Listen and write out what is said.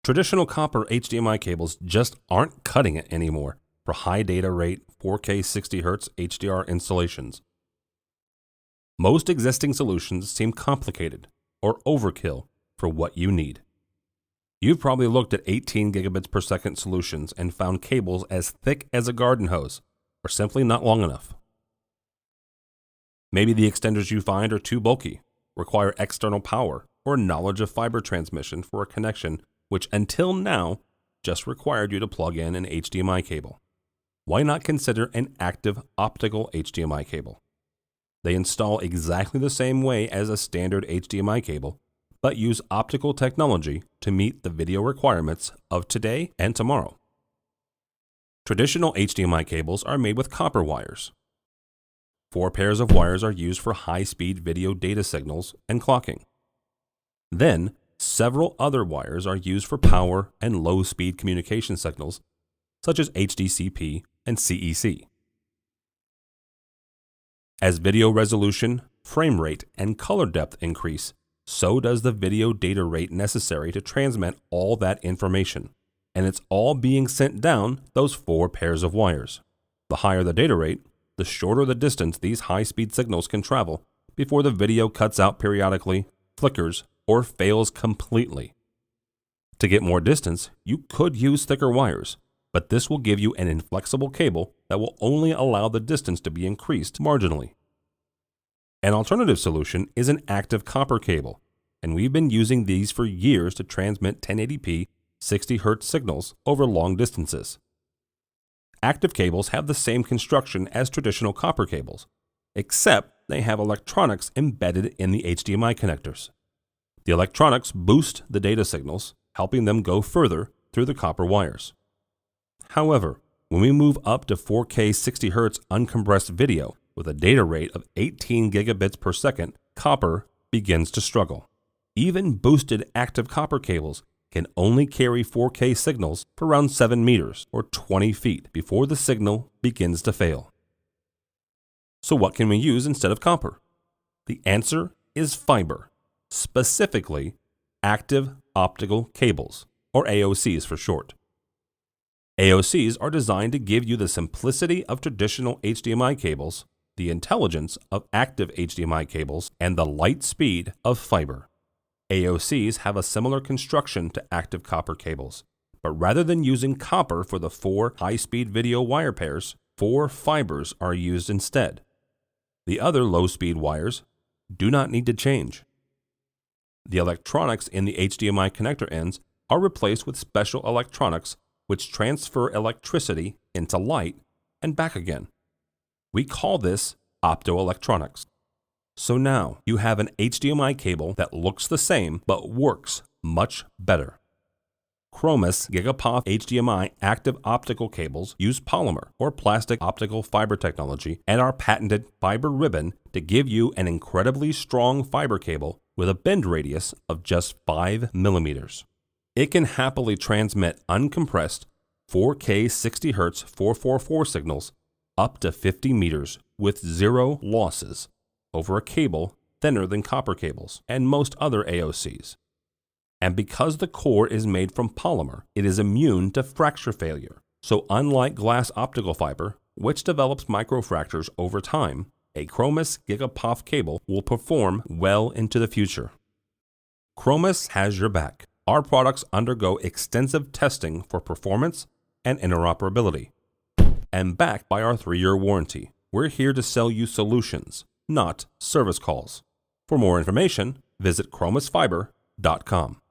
Traditional copper HDMI cables just aren't cutting it anymore for high data rate 4K 60Hz HDR installations. Most existing solutions seem complicated or overkill for what you need. You've probably looked at 18 gigabits per second solutions and found cables as thick as a garden hose or simply not long enough. Maybe the extenders you find are too bulky, require external power, or knowledge of fiber transmission for a connection which until now just required you to plug in an HDMI cable. Why not consider an active optical HDMI cable? They install exactly the same way as a standard HDMI cable, but use optical technology to meet the video requirements of today and tomorrow. Traditional HDMI cables are made with copper wires. 4 pairs of wires are used for high-speed video data signals and clocking. Then, several other wires are used for power and low-speed communication signals, such as HDCP and CEC. As video resolution, frame rate, and color depth increase, so does the video data rate necessary to transmit all that information, and it's all being sent down those 4 pairs of wires. The higher the data rate, the shorter the distance these high-speed signals can travel before the video cuts out periodically, flickers, or fails completely. To get more distance, you could use thicker wires, but this will give you an inflexible cable that will only allow the distance to be increased marginally. An alternative solution is an active copper cable, and we've been using these for years to transmit 1080p 60Hz signals over long distances. Active cables have the same construction as traditional copper cables, except they have electronics embedded in the HDMI connectors. The electronics boost the data signals, helping them go further through the copper wires. However, when we move up to 4K 60Hz uncompressed video with a data rate of 18 gigabits per second, copper begins to struggle. Even boosted active copper cables can only carry 4K signals for around 7 meters or 20 feet before the signal begins to fail. So what can we use instead of copper? The answer is fiber, specifically active optical cables, or AOCs for short. AOCs are designed to give you the simplicity of traditional HDMI cables, the intelligence of active HDMI cables, and the light speed of fiber. AOCs have a similar construction to active copper cables, but rather than using copper for the 4 high-speed video wire pairs, 4 fibers are used instead. The other low-speed wires do not need to change. The electronics in the HDMI connector ends are replaced with special electronics which transfer electricity into light and back again. We call this optoelectronics. So now you have an HDMI cable that looks the same but works much better. Chromis GigaPOF HDMI active optical cables use polymer or plastic optical fiber technology and our patented fiber ribbon to give you an incredibly strong fiber cable with a bend radius of just 5 millimeters. It can happily transmit uncompressed 4K 60Hz 444 signals up to 50 meters with 0 losses over a cable thinner than copper cables and most other AOCs. And because the core is made from polymer, it is immune to fracture failure. So unlike glass optical fiber, which develops microfractures over time, a Chromis GigaPOF cable will perform well into the future. Chromis has your back. Our products undergo extensive testing for performance and interoperability. And backed by our 3-year warranty, we're here to sell you solutions, not service calls. For more information, visit chromisfiber.com.